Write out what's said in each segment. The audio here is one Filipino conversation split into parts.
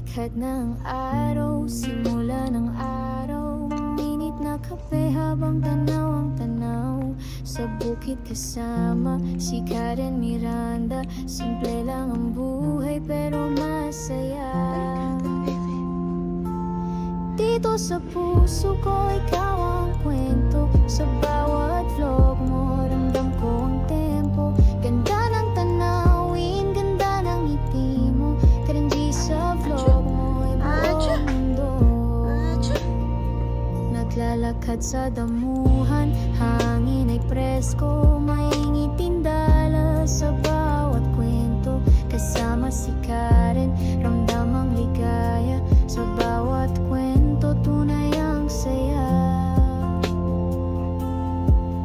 Sikat ng araw, simula ng araw. Minit na kape habang tanaw ang tanaw. Sa bukid kasama si Karen Miranda. Simple lang ang buhay pero masaya. Dito sa puso ko ikaw ang kwento. Sa bawat vlog mo ramdam ko ang tempo. Ganda ng tanawin, ganda ng ngiti mo. Karanji sa vlog mo ay buong mundo. Naglalakad sa damuhan, hangin ay presko. Mainit tindala sa bawat kwento. Kasama si Karen, ramdam ang ligaya. Sa bawat kwento, tunay ang saya.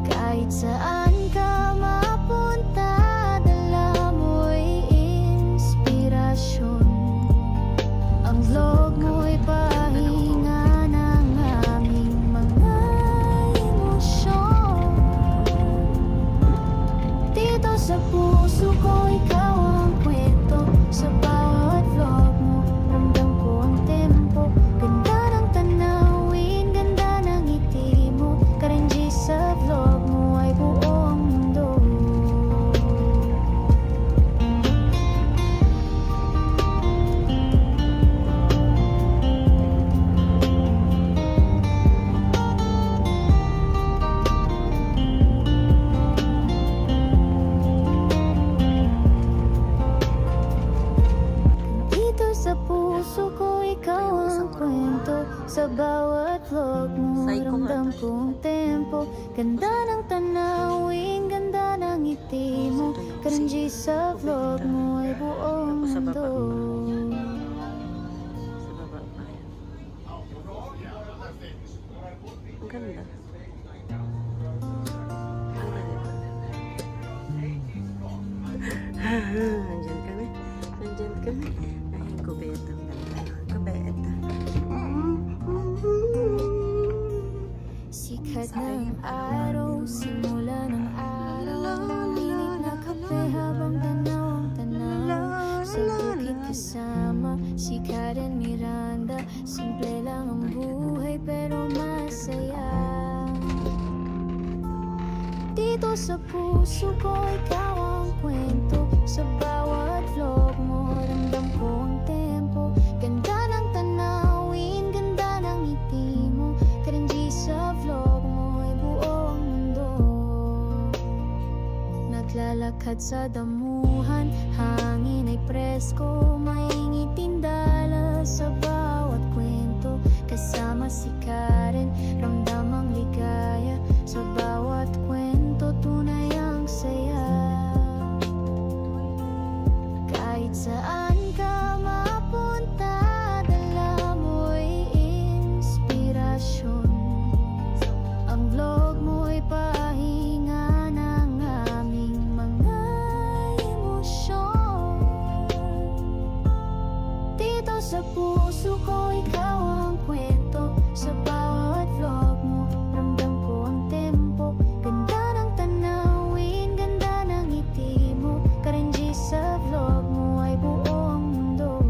Kahit saan ka mapunta, dala mo'y inspirasyon. Ang vlog mo'y pahinga ng aming mga emosyon. Dito sa puso ko, ikaw ang kwento. Sa bawat vlog mo, ramdam ko ang tempo. Ganda ng tanawin, ganda ng ngiti mo. Karanji sa vlog mo ay buong mundo. Dito sa puso ko, ikaw ang kwento. Sa bawat vlog mo, ramdam ko ang tempo. Ganda ng tanawin, ganda ng ngiti mo. Karanji sa vlog mo ay buong mundo. Sa baba pa yan. Ang ganda. Nandyan kami. Nandyan kami. Ay, ang kubeta. Kubeta. Sikat ng araw, simula ng araw. Minit na kape habang tanaw ang tanaw. Sa bukid kasama si Karen Miranda. Simple lang ang buhay pero masaya. Dito sa puso ko, ikaw ang kwento. Sa bawat vlog mo, ramdam ko ang tempo. Ganda ng tanawin, ganda ng ngiti mo. Karanji sa vlog mo ay buong mundo. Naglalakad sa damuhan, hangin ay presko. Mainit tindala sa bawat kwento. Kasama si Karen, ramdam ang ligaya. Sa bawat kwento, tunay ang saya. Kahit saan ka mapunta, dala mo'y inspirasyon. Ang vlog mo'y pahinga ng aming mga emosyon. Dito sa puso ko, ikaw ang kwento. Sa bawat vlog mo, ramdam ko ang tempo. Ganda ng tanawin, ganda ng ngiti mo. Karanji sa vlog mo ay buong mundo.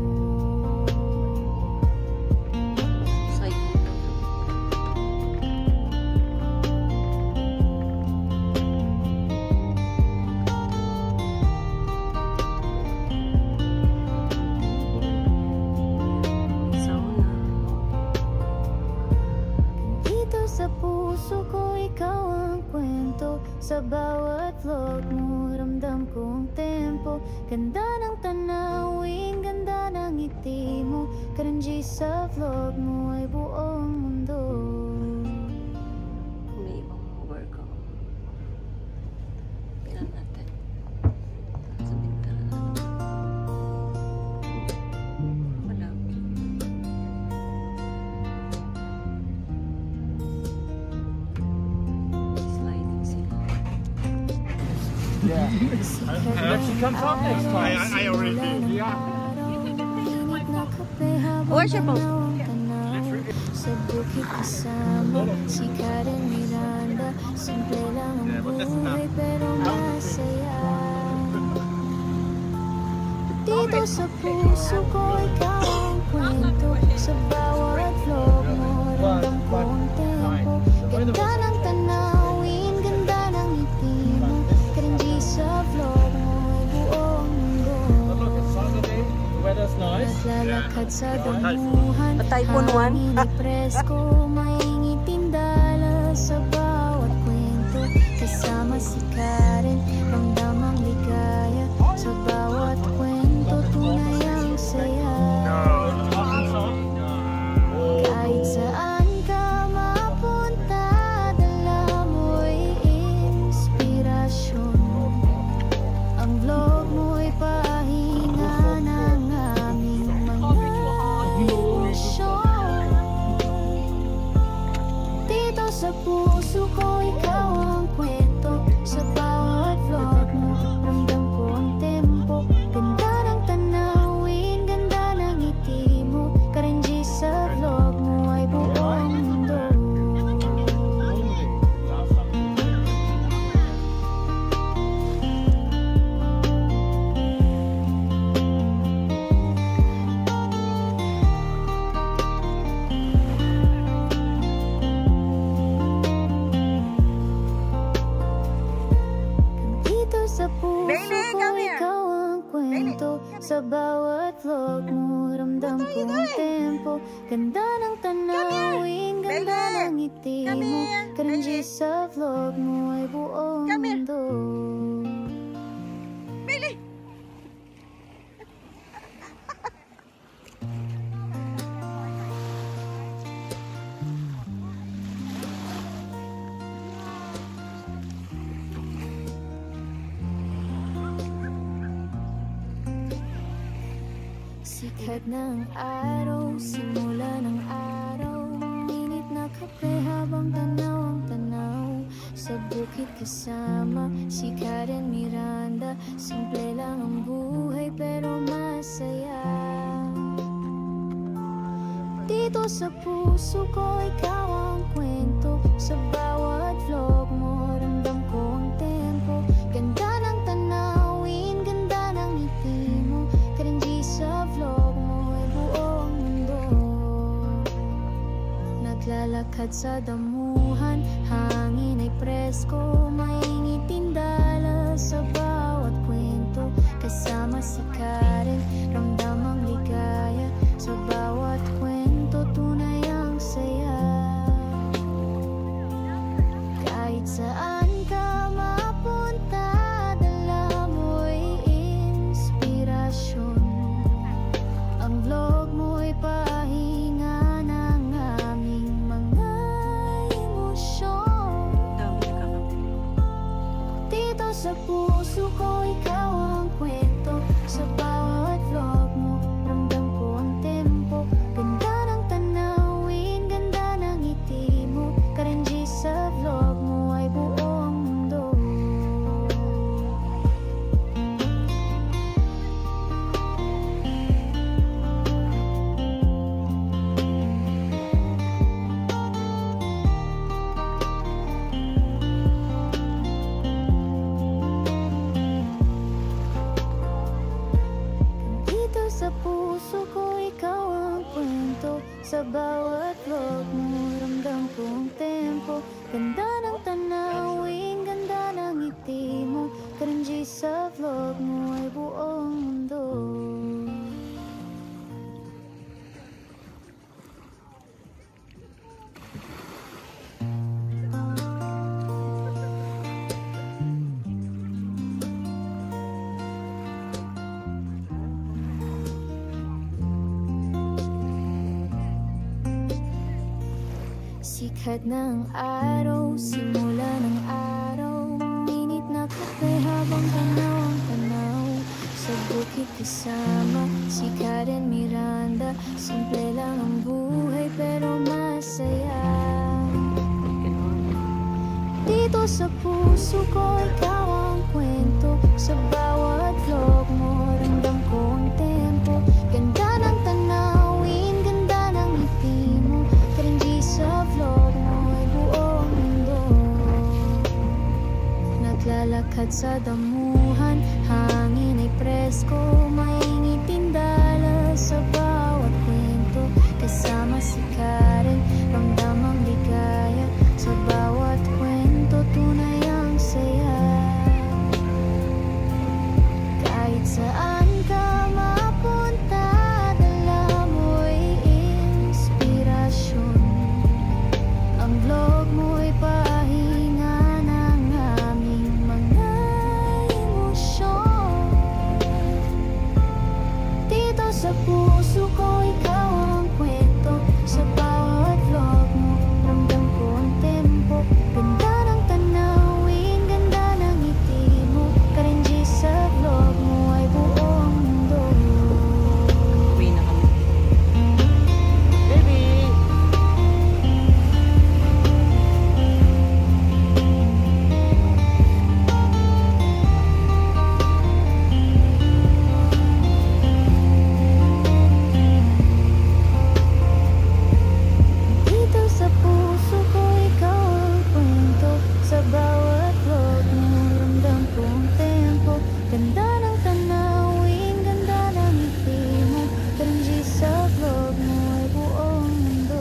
Dito sa puso ko, ikaw ang kwento. Sa bawat vlog mo, ramdam ko ang tempo. Ganda ng tanawin, ganda ng ngiti mo. Karanji sa vlog mo ay buong mundo. May ibang workout. Pinan natin. Sa bintana natin. Malaki. Sliding sila. Yeah. I hope she comes up next time. I already did. Yeah. Where's your phone? Sa bukid kasama si Karen Miranda. Simple lang ang buhay pero masaya. Dito sa puso ko, ikaw ang kwento. Sa bawat vlog mo, ramdam ko ang tempo. Ganda ng tanawin, ganda ng ngiti mo. Cringy sa vlog mo, ay buong mundo. Naglalakad sa damuhan, hangin ay presko, maingiting dala sa bawat kwento. Kasama si Karen, ramdam ang ligaya. Sa bawat kwento, tunay ang saya. Kahit saan ka mapunta, dala mo'y inspirasyon. Ang vlog mo'y pahinga ng aming mga emosyon. Dito sa puso ko, ikaw ang kwento. Sa bawat vlog mo, ramdam ko ang tempo. Ganda ng tanawin, ganda ng ngiti mo. Cringy sa vlog mo, ay buong mundo. Dito sa puso ko, ikaw ang kwento. Sa bawat vlog mo, ramdam ko ang tempo. Ganda ng tanawin, ganda ng ngiti mo. Cringy sa vlog mo, ay buong mundo. Sikat ng araw, simula ng araw. Init na kape habang tanaw ang tanaw. Sa bukid kasama si Karen Miranda. Simple lang ang buhay pero masaya. Dito sa puso ko, ikaw ang kwento. Sa bawat vlog mo, ramdam ko ang tempo. Ganda ng tanawin, ganda ng ngiti mo. Cringy sa vlog mo, ay buong mundo. Naglalakad sa damuhan, hangin ay presko, maingiting dala sa bawat kwento. Kasama si Karen, ramdam ang ligaya. Sa bawat kwento, tunay ang saya. Kahit saan ka mapunta, dala mo'y inspirasyon. Ang vlog mo'y pahinga ng aming mga emosyon. Dito sa puso ko, ikaw ang kwento. Sa bawat vlog mo, ramdam ko ang tempo. Ganda ng tanawin, ganda ng ngiti mo. Cringy sa vlog mo, ay buong mundo. Dito sa puso ko, ikaw ang kwento. Sa bawat vlog mo, ramdam ko ang tempo. Ganda ng tanawin, ganda ng ngiti mo. Cringy sa vlog mo, ay buong mundo. Sikat ng araw, simula ng araw. Init na kape habang tanaw ang tanaw. Sa bukid kasama si Karen Miranda. Simple lang ang buhay pero masaya. Dito sa puso ko, ikaw ang kwento. Sa bawat vlog mo, ramdam ko ang tempo. Ganda ng tanawin, ganda ng ngiti mo. Cringy sa vlog mo, ay buong mundo. Naglalakad sa damuhan, hangin ay presko, mainit sa bawat kwento. Kasama si Karen, ramdam ang ligaya. Sa bawat kwento, tunay ang saya. Kahit saan ka mapunta, dala mo'y inspirasyon. Ang vlog mo'y pahinga ng aming mga emosyon. Dito sa puso ko, ikaw ang kwento. Sa bawat vlog mo, ramdam ko ang tempo. Ganda ng tanawin, ganda ng ngiti mo. Karenji sa vlog mo ay buong mundo. Uwi na kami. Baby! Dito sa puso ko, ikaw ang kwento. Sa bawat vlog mo, ramdam ko ang tempo. Ganda ng tanawin, ganda ng ngiti mo. Karenji sa vlog mo ay buong mundo.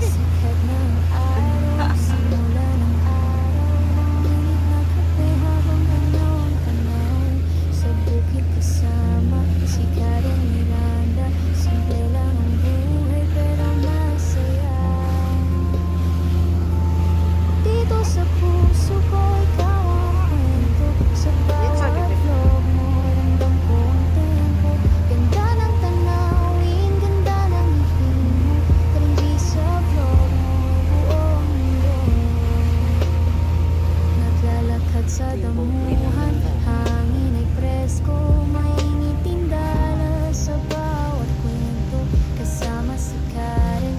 Sikat ng araw, simula ng araw. Mainit na kape habang tanaw ang tanaw. Sa bukid kasama si Karen Miranda. Simple lang ang buhay pero masaya. Dito sa puso ko, ikaw ang kwento. Sa bawat vlog mo, ramdam ko ang tempo. Ganda ng tanawin, ganda ng ngiti mo. Karenji sa vlog mo, buong mundo. Naglalakad sa damuhan, hangin ay presko. Mainit dala sa bawat kwento. Kasama si Karen,